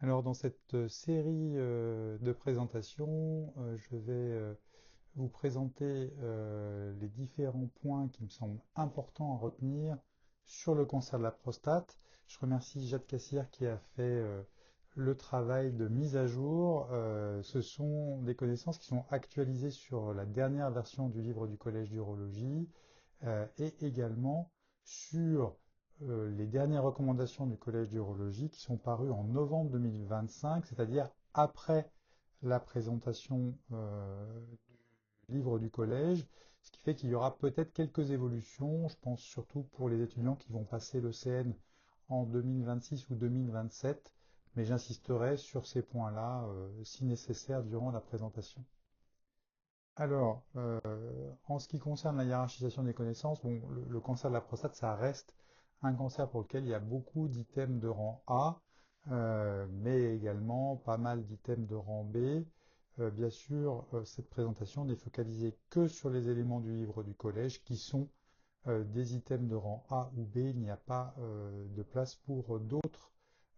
Alors dans cette série de présentations, je vais vous présenter les différents points qui me semblent importants à retenir sur le cancer de la prostate. Je remercie Jade Cassière qui a fait le travail de mise à jour. Ce sont des connaissances qui sont actualisées sur la dernière version du livre du Collège d'Urologie et également sur les dernières recommandations du Collège d'Urologie qui sont parues en novembre 2025, c'est-à-dire après la présentation du livre du Collège, ce qui fait qu'il y aura peut-être quelques évolutions, je pense surtout pour les étudiants qui vont passer le CN en 2026 ou 2027, mais j'insisterai sur ces points-là si nécessaire durant la présentation. Alors, en ce qui concerne la hiérarchisation des connaissances, bon, le cancer de la prostate, ça reste un cancer pour lequel il y a beaucoup d'items de rang A, mais également pas mal d'items de rang B. Bien sûr, cette présentation n'est focalisée que sur les éléments du livre du collège qui sont des items de rang A ou B. Il n'y a pas de place pour d'autres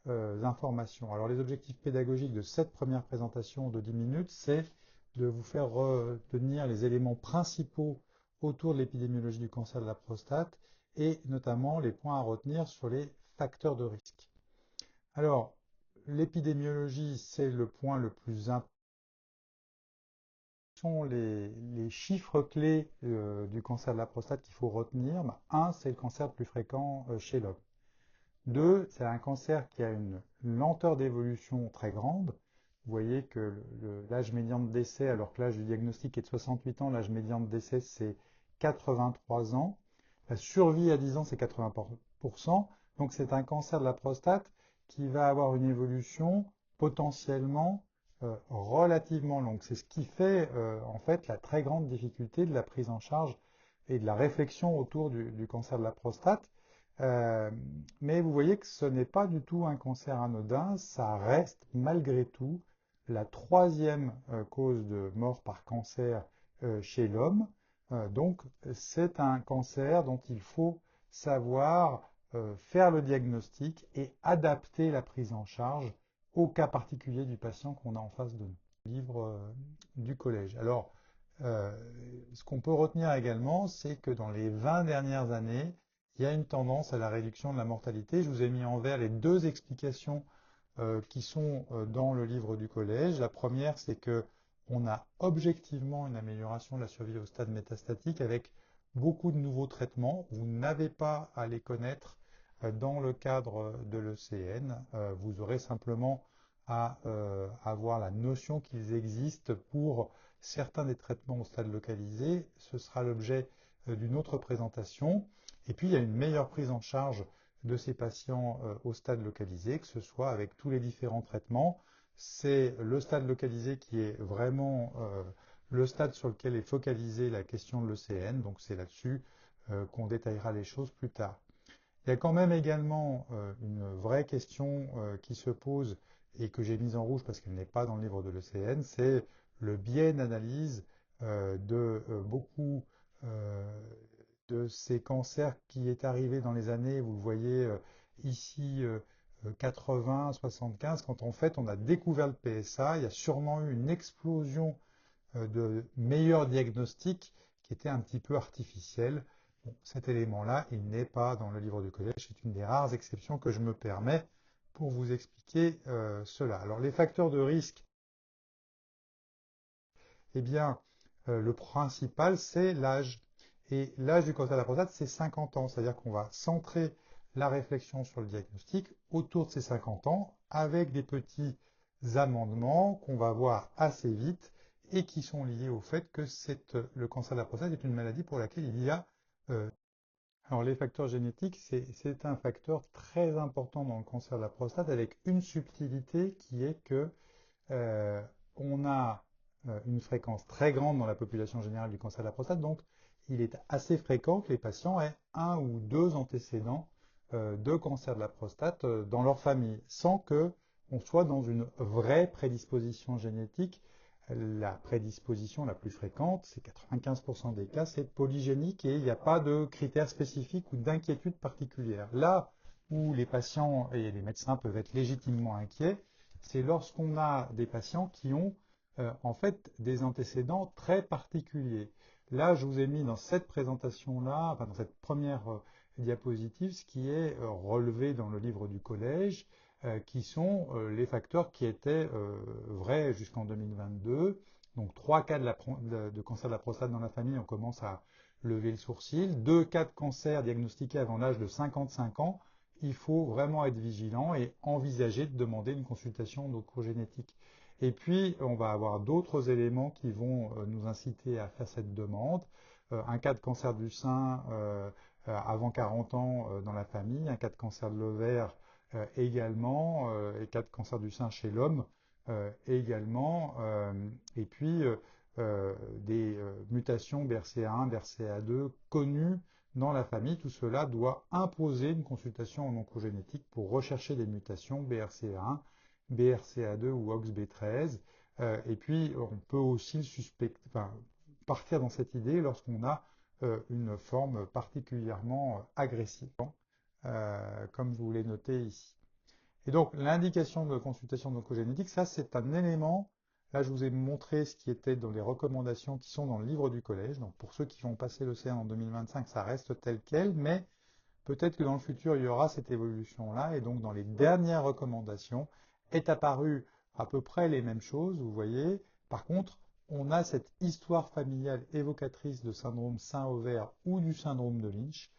informations. Alors, les objectifs pédagogiques de cette première présentation de 10 minutes, c'est de vous faire retenir les éléments principaux autour de l'épidémiologie du cancer de la prostate et notamment les points à retenir sur les facteurs de risque. Alors, l'épidémiologie, c'est le point le plus important. Quels sont les chiffres clés du cancer de la prostate qu'il faut retenir? Un, c'est le cancer le plus fréquent chez l'homme. Deux, c'est un cancer qui a une lenteur d'évolution très grande. Vous voyez que l'âge médian de décès, alors que l'âge du diagnostic est de 68 ans, l'âge médian de décès c'est 83 ans. La survie à 10 ans c'est 80%. Donc c'est un cancer de la prostate qui va avoir une évolution potentiellement relativement longue. C'est ce qui fait en fait la très grande difficulté de la prise en charge et de la réflexion autour du cancer de la prostate. Euh, mais vous voyez que ce n'est pas du tout un cancer anodin, ça reste malgré tout la troisième cause de mort par cancer chez l'homme. Donc c'est un cancer dont il faut savoir faire le diagnostic et adapter la prise en charge au cas particulier du patient qu'on a en face de nous. Livre du collège. Alors, euh, ce qu'on peut retenir également, c'est que dans les 20 dernières années, il y a une tendance à la réduction de la mortalité. Je vous ai mis en vert les deux explications qui sont dans le livre du collège. La première, c'est que on a objectivement une amélioration de la survie au stade métastatique avec beaucoup de nouveaux traitements. Vous n'avez pas à les connaître dans le cadre de l'ECN. Vous aurez simplement à avoir la notion qu'ils existent pour certains des traitements au stade localisé. Ce sera l'objet d'une autre présentation. Et puis, il y a une meilleure prise en charge de ces patients au stade localisé, que ce soit avec tous les différents traitements. C'est le stade localisé qui est vraiment le stade sur lequel est focalisée la question de l'ECN. Donc, c'est là-dessus qu'on détaillera les choses plus tard. Il y a quand même également une vraie question qui se pose et que j'ai mise en rouge parce qu'elle n'est pas dans le livre de l'ECN, c'est le biais d'analyse de beaucoup euh, de ces cancers qui est arrivé dans les années, vous le voyez ici, 80, 75, quand en fait on a découvert le PSA, il y a sûrement eu une explosion de meilleurs diagnostics qui était un petit peu artificiel. Bon, cet élément-là, il n'est pas dans le livre du collège, c'est une des rares exceptions que je me permets pour vous expliquer cela. Alors les facteurs de risque, eh bien, le principal, c'est l'âge. Et l'âge du cancer de la prostate, c'est 50 ans. C'est-à-dire qu'on va centrer la réflexion sur le diagnostic autour de ces 50 ans avec des petits amendements qu'on va voir assez vite et qui sont liés au fait que le cancer de la prostate est une maladie pour laquelle il y a... euh, alors les facteurs génétiques, c'est un facteur très important dans le cancer de la prostate avec une subtilité qui est que euh, on a une fréquence très grande dans la population générale du cancer de la prostate, donc il est assez fréquent que les patients aient un ou deux antécédents de cancer de la prostate dans leur famille, sans que on soit dans une vraie prédisposition génétique. La prédisposition la plus fréquente, c'est 95% des cas, c'est polygénique et il n'y a pas de critères spécifiques ou d'inquiétude particulière. Là où les patients et les médecins peuvent être légitimement inquiets, c'est lorsqu'on a des patients qui ont en fait des antécédents très particuliers. Là, je vous ai mis dans cette présentation-là, enfin dans cette première diapositive, ce qui est relevé dans le livre du collège, qui sont les facteurs qui étaient vrais jusqu'en 2022. Donc 3 cas de cancer de la prostate dans la famille, on commence à lever le sourcil. 2 cas de cancer diagnostiqués avant l'âge de 55 ans, il faut vraiment être vigilant et envisager de demander une consultation oncogénétique. Et puis, on va avoir d'autres éléments qui vont nous inciter à faire cette demande. Un cas de cancer du sein avant 40 ans dans la famille, un cas de cancer de l'ovaire également, et cas de cancer du sein chez l'homme également, et puis des mutations BRCA1, BRCA2 connues dans la famille. Tout cela doit imposer une consultation en oncogénétique pour rechercher des mutations BRCA1, BRCA2 ou OXB13. Et puis, on peut aussi partir dans cette idée lorsqu'on a une forme particulièrement agressive, comme vous les notez ici. Et donc, l'indication de consultation oncogénétique, ça, c'est un élément. Là, je vous ai montré ce qui était dans les recommandations qui sont dans le livre du collège. Donc, pour ceux qui vont passer le CERN en 2025, ça reste tel quel, mais peut-être que dans le futur, il y aura cette évolution-là. Et donc, dans les dernières recommandations, est apparu à peu près les mêmes choses, vous voyez. Par contre, on a cette histoire familiale évocatrice de syndrome sein-ovaire ou du syndrome de Lynch,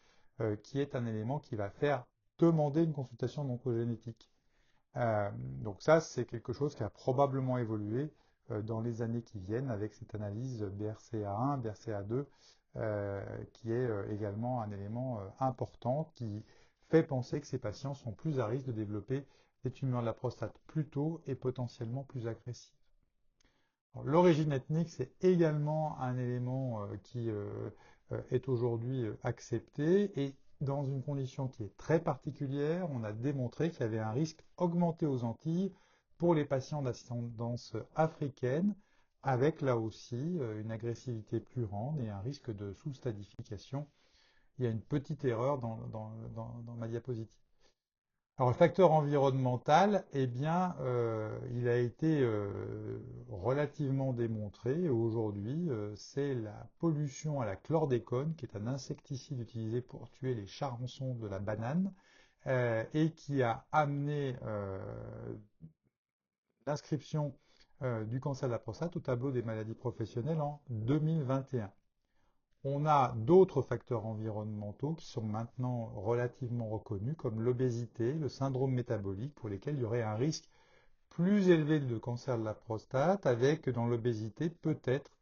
qui est un élément qui va faire demander une consultation oncogénétique. Donc ça, c'est quelque chose qui a probablement évolué dans les années qui viennent avec cette analyse BRCA1, BRCA2, qui est également un élément important qui fait penser que ces patients sont plus à risque de développer des tumeurs de la prostate plus tôt et potentiellement plus agressives. L'origine ethnique, c'est également un élément qui est aujourd'hui accepté et dans une condition qui est très particulière, on a démontré qu'il y avait un risque augmenté aux Antilles pour les patients d'ascendance africaine, avec là aussi une agressivité plus grande et un risque de sous-stadification. Il y a une petite erreur dans ma diapositive. Alors, le facteur environnemental, eh bien, il a été relativement démontré. Aujourd'hui, c'est la pollution à la chlordécone, qui est un insecticide utilisé pour tuer les charançons de la banane, et qui a amené l'inscription du cancer de la prostate au tableau des maladies professionnelles en 2021. On a d'autres facteurs environnementaux qui sont maintenant relativement reconnus, comme l'obésité, le syndrome métabolique, pour lesquels il y aurait un risque plus élevé de cancer de la prostate, avec dans l'obésité peut-être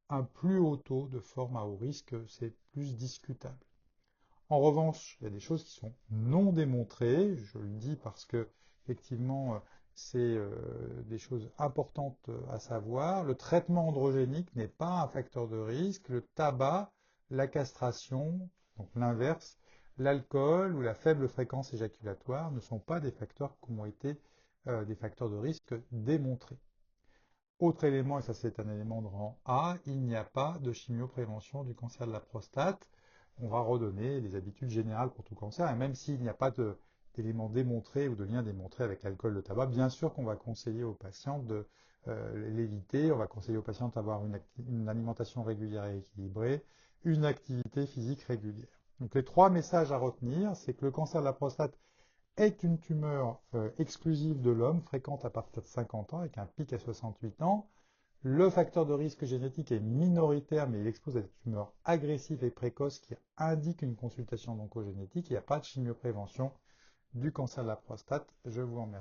un plus haut taux de forme à haut risque, c'est plus discutable. En revanche, il y a des choses qui sont non démontrées, je le dis parce que effectivement c'est des choses importantes à savoir. Le traitement androgénique n'est pas un facteur de risque. Le tabac, la castration, donc l'inverse, l'alcool ou la faible fréquence éjaculatoire ne sont pas des facteurs qui ont été des facteurs de risque démontrés. Autre élément, et ça c'est un élément de rang A, il n'y a pas de chimioprévention du cancer de la prostate. On va redonner les habitudes générales pour tout cancer, et même s'il n'y a pas d'éléments démontrés ou de liens démontrés avec l'alcool, le tabac, bien sûr qu'on va conseiller aux patients de l'éviter, on va conseiller aux patients d'avoir une alimentation régulière et équilibrée, une activité physique régulière. Donc les 3 messages à retenir, c'est que le cancer de la prostate est une tumeur exclusive de l'homme, fréquente à partir de 50 ans, avec un pic à 68 ans. Le facteur de risque génétique est minoritaire, mais il expose à des tumeurs agressives et précoces qui indiquent une consultation oncogénétique. Il n'y a pas de chimioprévention du cancer de la prostate. Je vous remercie.